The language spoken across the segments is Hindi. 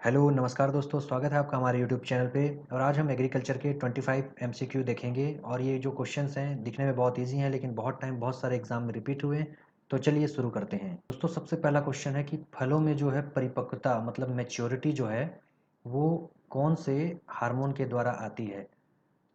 हेलो नमस्कार दोस्तों, स्वागत है आपका हमारे यूट्यूब चैनल पे। और आज हम एग्रीकल्चर के 25 एमसीक्यू देखेंगे। और ये जो क्वेश्चंस हैं दिखने में बहुत इजी हैं, लेकिन बहुत सारे एग्जाम में रिपीट हुए हैं। तो चलिए शुरू करते हैं दोस्तों। सबसे पहला क्वेश्चन है कि फलों में जो है परिपक्वता मतलब मैच्योरिटी जो है वो कौन से हार्मोन के द्वारा आती है।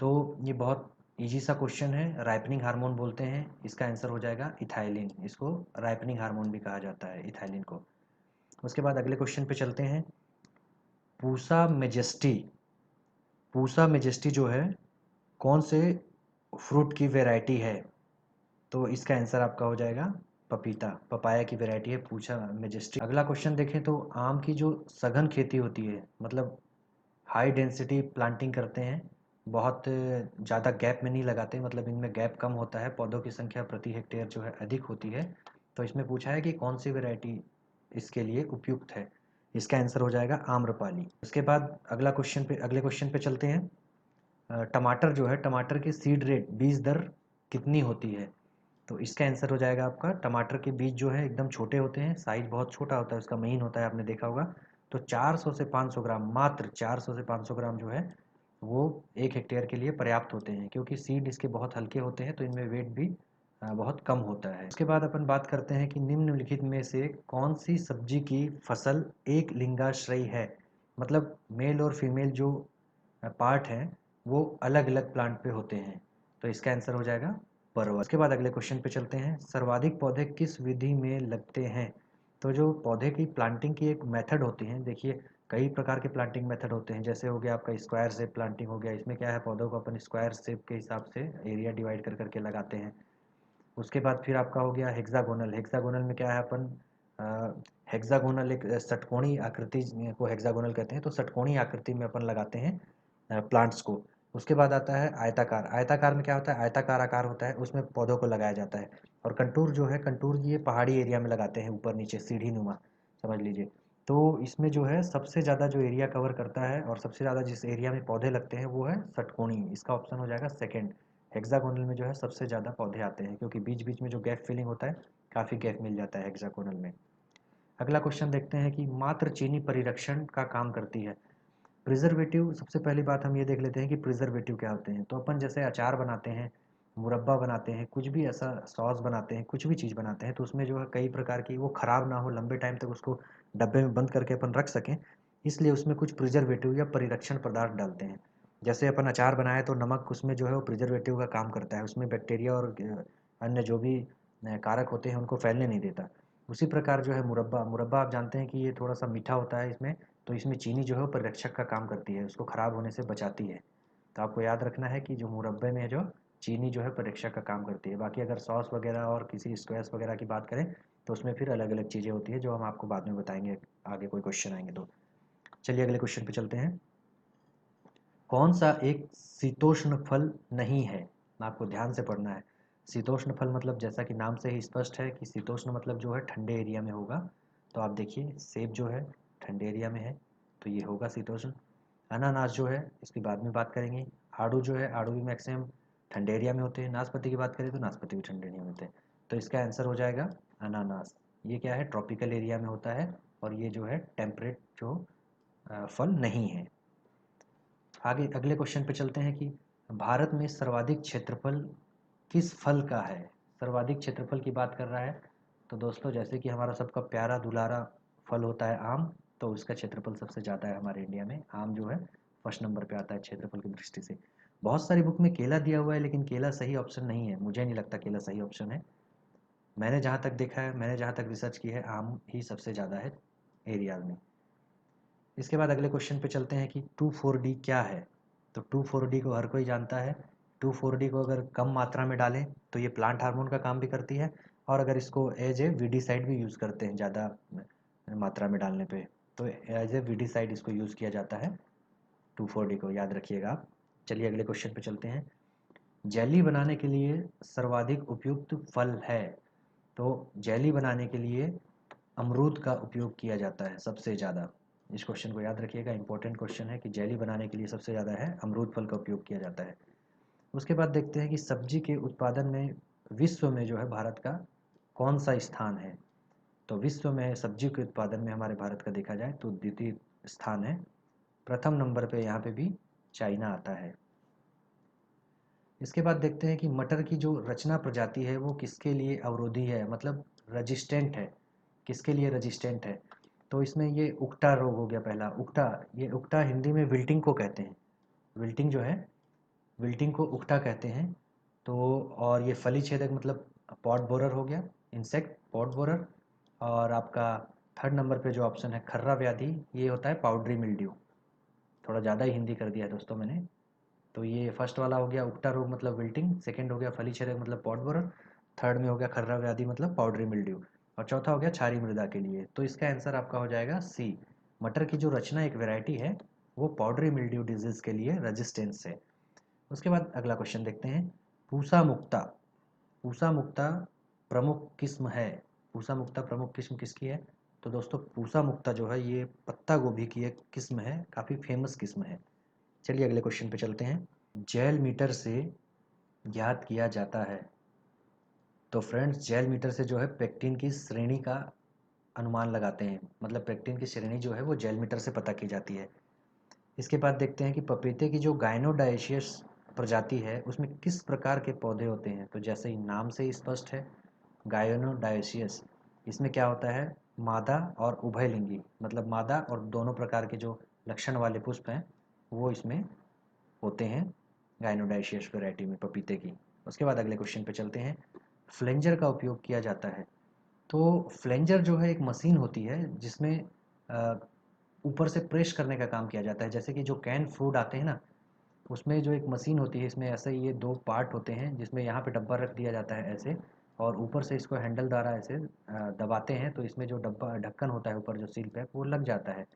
तो ये बहुत इजी सा क्वेश्चन है। राइपनिंग हार्मोन बोलते हैं। इसका आंसर हो जाएगा इथाइलिन। इसको राइपनिंग हार्मोन भी कहा जाता है, इथाइलिन को। उसके बाद अगले क्वेश्चन पे चलते हैं। पूसा मेजेस्टी पूसा मेजेस्टी जो है कौन से फ्रूट की वैरायटी है। तो इसका आंसर आपका हो जाएगा पपीता, पपाया की वैरायटी है पूसा मेजेस्टी। अगला क्वेश्चन देखें तो आम की जो सघन खेती होती है मतलब हाई डेंसिटी प्लांटिंग करते हैं, बहुत ज़्यादा गैप में नहीं लगाते, मतलब इनमें गैप कम होता है, पौधों की संख्या प्रति हेक्टेयर जो है अधिक होती है। तो इसमें पूछा है कि कौन सी वैरायटी इसके लिए उपयुक्त है। इसका आंसर हो जाएगा आम्रपाली। उसके बाद अगले क्वेश्चन पे चलते हैं। टमाटर जो है, टमाटर की सीड रेट बीज दर कितनी होती है। तो इसका आंसर हो जाएगा आपका, टमाटर के बीज जो है एकदम छोटे होते हैं, साइज बहुत छोटा होता है, उसका महीन होता है, आपने देखा होगा। तो 400 से 500 ग्राम, मात्र 400 से 500 ग्राम जो है वो 1 हेक्टेयर के लिए पर्याप्त होते हैं, क्योंकि सीड इसके बहुत हल्के होते हैं तो इनमें वेट भी बहुत कम होता है। उसके बाद अपन बात करते हैं कि निम्नलिखित में से कौन सी सब्जी की फसल एक लिंगाश्रयी है। मतलब मेल और फीमेल जो पार्ट हैं वो अलग अलग प्लांट पे होते हैं। तो इसका आंसर हो जाएगा परवल। उसके बाद अगले क्वेश्चन पे चलते हैं। सर्वाधिक पौधे किस विधि में लगते हैं। तो जो पौधे की प्लांटिंग की एक मेथड होती है, देखिए कई प्रकार के प्लांटिंग मेथड होते हैं। जैसे हो गया आपका स्क्वायर शेप प्लांटिंग हो गया, इसमें क्या है पौधों को अपन स्क्वायर शेप के हिसाब से एरिया डिवाइड कर करके लगाते हैं। उसके बाद फिर आपका हो गया हेक्सागोनल। हेक्सागोनल में क्या है अपन हेक्सागोनल एक षटकोणी आकृति को हेक्सागोनल कहते हैं, तो षटकोणी आकृति में अपन लगाते हैं प्लांट्स को। उसके बाद आता है आयताकार। आयताकार में क्या होता है, आयताकार आकार होता है, उसमें पौधों को लगाया जाता है। और कंटूर जो है, कंटूर ये पहाड़ी एरिया में लगाते हैं, ऊपर नीचे सीढ़ी नुमा समझ लीजिए। तो इसमें जो है सबसे ज़्यादा जो एरिया कवर करता है और सबसे ज़्यादा जिस एरिया में पौधे लगते हैं वो है षटकोणी। इसका ऑप्शन हो जाएगा सेकेंड। हेक्सागोनल में जो है सबसे ज़्यादा पौधे आते हैं, क्योंकि बीच बीच में जो गैप फिलिंग होता है काफ़ी गैप मिल जाता है हेक्सागोनल में। अगला क्वेश्चन देखते हैं कि मात्र चीनी परिरक्षण का काम करती है। प्रिजर्वेटिव, सबसे पहली बात हम ये देख लेते हैं कि प्रिजर्वेटिव क्या होते हैं। तो अपन जैसे अचार बनाते हैं, मुरब्बा बनाते हैं, कुछ भी ऐसा सॉस बनाते हैं, कुछ भी चीज़ बनाते हैं, तो उसमें जो है कई प्रकार की, वो ख़राब ना हो, लंबे टाइम तक उसको डब्बे में बंद करके अपन रख सकें, इसलिए उसमें कुछ प्रिजर्वेटिव या परिरक्षण पदार्थ डालते हैं। जैसे अपन अचार बनाए तो नमक उसमें जो है वो प्रिजर्वेटिव का काम करता है, उसमें बैक्टीरिया और अन्य जो भी कारक होते हैं उनको फैलने नहीं देता। उसी प्रकार जो है मुरब्बा, मुरब्बा आप जानते हैं कि ये थोड़ा सा मीठा होता है इसमें, तो इसमें चीनी जो है वो परिरक्षक का काम करती है, उसको ख़राब होने से बचाती है। तो आपको याद रखना है कि जो मुरब्बे में जो चीनी जो है परिरक्षक का काम करती है। बाकी अगर सॉस वगैरह और किसी स्क्वैश वगैरह की बात करें तो उसमें फिर अलग अलग चीज़ें होती है, जो हम आपको बाद में बताएंगे, आगे कोई क्वेश्चन आएंगे तो। चलिए अगले क्वेश्चन पे चलते हैं। कौन सा एक शीतोष्ण फल नहीं है। आपको ध्यान से पढ़ना है। शीतोष्ण फल मतलब जैसा कि नाम से ही स्पष्ट है कि शीतोष्ण मतलब जो है ठंडे एरिया में होगा। तो आप देखिए सेब जो है ठंडे एरिया में है, तो ये होगा शीतोष्ण। अनानास जो है इसकी बाद में बात करेंगे। आड़ू जो है, आड़ू भी मैक्सिमम ठंडे एरिया में होते हैं। नाशपाती की बात करें तो नाशपाती भी ठंडे एरिया में होते हैं। तो इसका आंसर हो जाएगा अनानास। ये क्या है, ट्रॉपिकल एरिया में होता है, और ये जो है टेम्परेट जो फल नहीं है। आगे अगले क्वेश्चन पे चलते हैं कि भारत में सर्वाधिक क्षेत्रफल किस फल का है। सर्वाधिक क्षेत्रफल की बात कर रहा है। तो दोस्तों जैसे कि हमारा सबका प्यारा दुलारा फल होता है आम, तो उसका क्षेत्रफल सबसे ज़्यादा है हमारे इंडिया में। आम जो है फर्स्ट नंबर पे आता है क्षेत्रफल की दृष्टि से। बहुत सारी बुक में केला दिया हुआ है, लेकिन केला सही ऑप्शन नहीं है, मुझे नहीं लगता केला सही ऑप्शन है। मैंने जहाँ तक देखा है, मैंने जहाँ तक रिसर्च की है, आम ही सबसे ज़्यादा है एरिया में। इसके बाद अगले क्वेश्चन पे चलते हैं कि 2,4-D क्या है। तो 2,4-D को हर कोई जानता है। 2,4-D को अगर कम मात्रा में डालें तो ये प्लांट हार्मोन का काम भी करती है, और अगर इसको एज ए वीडीसाइड भी यूज़ करते हैं ज़्यादा मात्रा में डालने पे, तो एज ए वीडीसाइड इसको यूज़ किया जाता है। 2,4-D को याद रखिएगा आप। चलिए अगले क्वेश्चन पे चलते हैं। जेली बनाने के लिए सर्वाधिक उपयुक्त फल है। तो जेली बनाने के लिए अमरूद का उपयोग किया जाता है सबसे ज़्यादा। इस क्वेश्चन को याद रखिएगा, इंपॉर्टेंट क्वेश्चन है कि जेली बनाने के लिए सबसे ज़्यादा है अमरूद फल का उपयोग किया जाता है। उसके बाद देखते हैं कि सब्जी के उत्पादन में विश्व में जो है भारत का कौन सा स्थान है। तो विश्व में सब्जी के उत्पादन में हमारे भारत का देखा जाए तो द्वितीय स्थान है। प्रथम नंबर पे यहाँ पे भी चाइना आता है। इसके बाद देखते हैं कि मटर की जो रचना प्रजाति है वो किसके लिए अवरोधी है, मतलब रजिस्टेंट है, किसके लिए रजिस्टेंट है। तो इसमें ये उकटा रोग हो गया पहला, उकटा। ये उकटा हिंदी में विल्टिंग को कहते हैं, विल्टिंग जो है, विल्टिंग को उकटा कहते हैं। तो और ये फली छेदक मतलब पॉट बोरर हो गया, इंसेक्ट पॉट बोरर। और आपका थर्ड नंबर पे जो ऑप्शन है खर्रा व्याधि, ये होता है पाउडरी मिल्ड्यू। थोड़ा ज़्यादा ही हिंदी कर दिया है दोस्तों मैंने। तो ये फर्स्ट वाला हो गया उकटा रोग मतलब विल्टिंग, सेकंड हो गया फली छेदक मतलब पॉट बोरर, थर्ड में हो गया खर्रा व्याधि मतलब पाउडरी मिल्ड्यू, और चौथा हो गया क्षारीय मृदा के लिए। तो इसका आंसर आपका हो जाएगा सी। मटर की जो रचना एक वैरायटी है वो पाउडरी मिल्ड्यू डिजीज के लिए रेजिस्टेंस है। उसके बाद अगला क्वेश्चन देखते हैं। पूसा मुक्ता, पूसा मुक्ता प्रमुख किस्म है। पूसा मुक्ता प्रमुख किस्म किसकी है? तो दोस्तों पूसा मुक्ता जो है ये पत्ता गोभी की एक किस्म है, काफ़ी फेमस किस्म है। चलिए अगले क्वेश्चन पे चलते हैं। जेल मीटर से ज्ञात किया जाता है। तो फ्रेंड्स जेल मीटर से जो है पेक्टिन की श्रेणी का अनुमान लगाते हैं, मतलब पेक्टिन की श्रेणी जो है वो जेल मीटर से पता की जाती है। इसके बाद देखते हैं कि पपीते की जो गायनोडायसियस प्रजाति है उसमें किस प्रकार के पौधे होते हैं। तो जैसे ही नाम से ही स्पष्ट है, गायनोडायसियस, इसमें क्या होता है, मादा और उभयलिंगी, मतलब मादा और दोनों प्रकार के जो लक्षण वाले पुष्प हैं वो इसमें होते हैं गायनोडायसियस वैरायटी में पपीते की। उसके बाद अगले क्वेश्चन पे चलते हैं। फ्लेंजर का उपयोग किया जाता है। तो फ्लेंजर जो है एक मशीन होती है जिसमें ऊपर से प्रेस करने का काम किया जाता है। जैसे कि जो कैन फ्रूट आते हैं ना, उसमें जो एक मशीन होती है, इसमें ऐसे ये दो पार्ट होते हैं जिसमें यहाँ पे डब्बा रख दिया जाता है ऐसे, और ऊपर से इसको हैंडल द्वारा ऐसे दबाते हैं तो इसमें जो डब्बा ढक्कन होता है ऊपर जो सील पैक वो लग जाता है।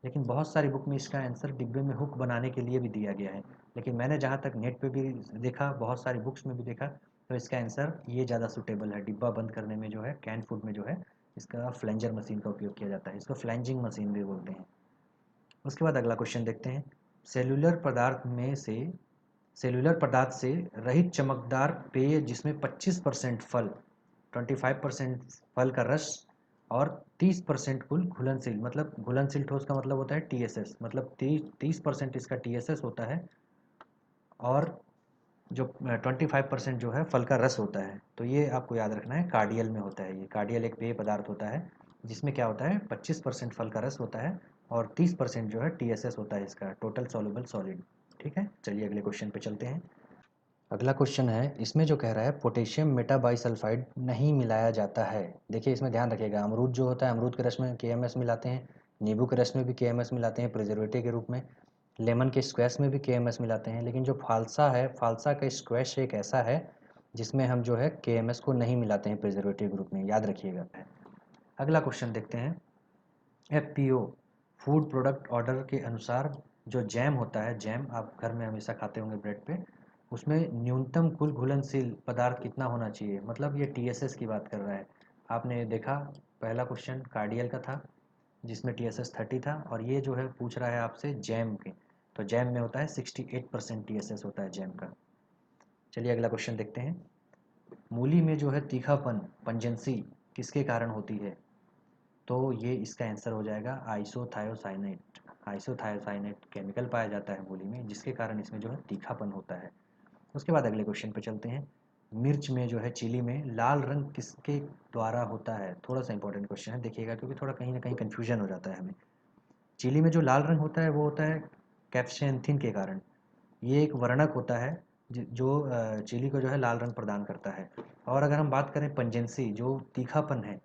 लेकिन बहुत सारी बुक में इसका आंसर डिब्बे में हुक बनाने के लिए भी दिया गया है। लेकिन मैंने जहाँ तक नेट पे भी देखा, बहुत सारी बुक्स में भी देखा, तो इसका आंसर ये ज़्यादा सूटेबल है। डिब्बा बंद करने में जो है कैन फूड में जो है इसका फ्लेंजर मशीन का उपयोग किया जाता है। इसको फ्लैंजिंग मशीन भी बोलते हैं। उसके बाद अगला क्वेश्चन देखते हैं। सेलुलर पदार्थ में से सेलुलर पदार्थ से रहित चमकदार पेय जिसमें 25% फल, 25% फल का रस और 30% कुल घुलनशील, मतलब घुलनशील ठोस का मतलब होता है टीएसएस, मतलब 30% इसका टीएसएस होता है, और जो 25% जो है फल का रस होता है। तो ये आपको याद रखना है, कार्डियल में होता है। ये कार्डियल एक पेय पदार्थ होता है जिसमें क्या होता है 25% फल का रस होता है और 30% जो है टीएसएस होता है इसका, टोटल सॉल्युबल सॉलिड। ठीक है, चलिए अगले क्वेश्चन पे चलते हैं। अगला क्वेश्चन है, इसमें जो कह रहा है पोटेशियम मेटाबाइसल्फाइड नहीं मिलाया जाता है। देखिए इसमें ध्यान रखिएगा, अमरूद जो होता है अमरूद के रस में केएमएस मिलाते हैं, नींबू के रस में भी केएमएस मिलाते हैं प्रिजर्वेटिव के रूप में, लेमन के स्क्वैश में भी केएमएस मिलाते हैं। लेकिन जो फालसा है, फालसा का स्क्वैश एक ऐसा है जिसमें हम जो है केएमएस को नहीं मिलाते हैं प्रिजर्वेटिव ग्रुप में, याद रखिएगा। अगला क्वेश्चन देखते हैं। एफपीओ फूड प्रोडक्ट ऑर्डर के अनुसार जो जैम होता है, जैम आप घर में हमेशा खाते होंगे ब्रेड पे, उसमें न्यूनतम कुल घुलनशील पदार्थ कितना होना चाहिए, मतलब ये टीएसएस की बात कर रहा है। आपने देखा पहला क्वेश्चन कार्डियल का था जिसमें टीएसएस 30 था, और ये जो है पूछ रहा है आपसे जैम के, तो जैम में होता है 68% टीएसएस होता है जैम का। चलिए अगला क्वेश्चन देखते हैं। मूली में जो है तीखापन, पंजेंसी किसके कारण होती है। तो ये इसका आंसर हो जाएगा आइसोथायोसाइनेट। आइसोथायोसाइनेट केमिकल पाया जाता है मूली में जिसके कारण इसमें जो है तीखापन होता है। उसके बाद अगले क्वेश्चन पे चलते हैं। मिर्च में जो है चिली में लाल रंग किसके द्वारा होता है। थोड़ा सा इंपॉर्टेंट क्वेश्चन है, देखिएगा क्योंकि थोड़ा कहीं ना कहीं कन्फ्यूजन हो जाता है हमें। चिली में जो लाल रंग होता है वो होता है कैप्सेंथिन के कारण। ये एक वर्णक होता है जो चिली को जो है लाल रंग प्रदान करता है। और अगर हम बात करें पंजेंसी, जो तीखापन है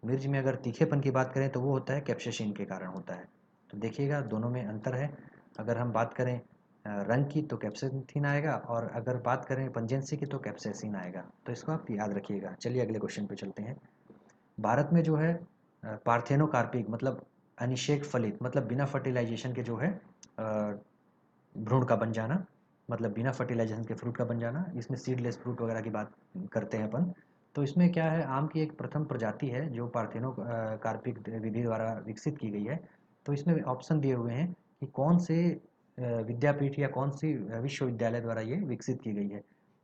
मिर्च में, अगर तीखेपन की बात करें तो वो होता है कैप्सेसिन के कारण होता है। तो देखिएगा दोनों में अंतर है। अगर हम बात करें रंग की तो कैप्सेसिन आएगा, और अगर बात करें पंजेंसी की तो कैप्सेसिन आएगा। तो इसको आप याद रखिएगा। चलिए अगले क्वेश्चन पे चलते हैं। भारत में जो है पार्थेनोकार्पिक मतलब अनिषेक फलित, मतलब बिना फर्टिलाइजेशन के जो है भ्रूण का बन जाना, मतलब बिना फर्टिलाइजेशन के फ्रूट का बन जाना, इसमें सीडलेस फ्रूट वगैरह की बात करते हैं अपन। तो इसमें क्या है, आम की एक प्रथम प्रजाति है जो पार्थेनो कार्पिक विधि द्वारा विकसित की गई है। तो इसमें ऑप्शन दिए हुए हैं कि कौन से विद्यापीठ या कौन सी विश्वविद्यालय द्वारा ये विकसित की गई है।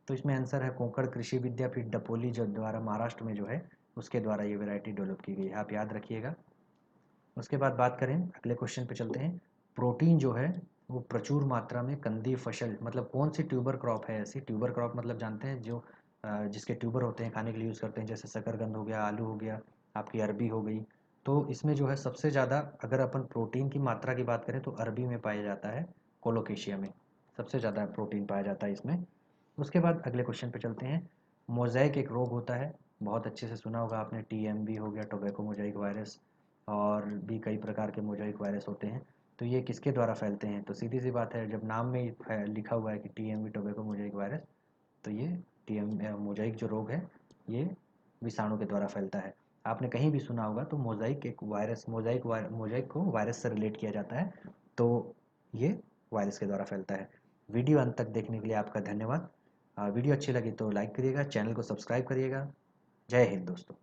तो इसमें आंसर है कोंकण कृषि विद्यापीठ डपोली, जो द्वारा महाराष्ट्र में जो है उसके द्वारा ये वैरायटी डेवलप की गई है, आप याद रखिएगा। उसके बाद बात करें, अगले क्वेश्चन पे चलते हैं। प्रोटीन जो है वो प्रचुर मात्रा में कंदी फसल, मतलब कौन सी ट्यूबर क्रॉप है ऐसी? ट्यूबर क्रॉप मतलब जानते हैं, जो जिसके ट्यूबर होते हैं, खाने के लिए यूज़ करते हैं, जैसे शकरकंद हो गया, आलू हो गया, आपकी अरबी हो गई। तो इसमें जो है सबसे ज़्यादा अगर अपन प्रोटीन की मात्रा की बात करें तो अरबी में पाया जाता है, कोलोकेशिया में सबसे ज़्यादा प्रोटीन पाया जाता है इसमें। उसके बाद अगले क्वेश्चन पे चलते हैं। मोज़ेक एक रोग होता है, बहुत अच्छे से सुना होगा आपने, टीएमवी हो गया, टोबैको मोज़ेक वायरस, और भी कई प्रकार के मोज़ेक वायरस होते हैं। तो ये किसके द्वारा फैलते हैं? तो सीधी सी बात है, जब नाम में ही लिखा हुआ है कि टीएमवी टोबैको मोज़ेक वायरस, तो ये मोज़ेक जो रोग है ये विषाणु के द्वारा फैलता है। आपने कहीं भी सुना होगा तो मोज़ेक एक वायरस, मोज़ेक को वायरस से रिलेट किया जाता है, तो ये वायरस के द्वारा फैलता है। वीडियो अंत तक देखने के लिए आपका धन्यवाद। वीडियो अच्छी लगी तो लाइक करिएगा, चैनल को सब्सक्राइब करिएगा। जय हिंद दोस्तों।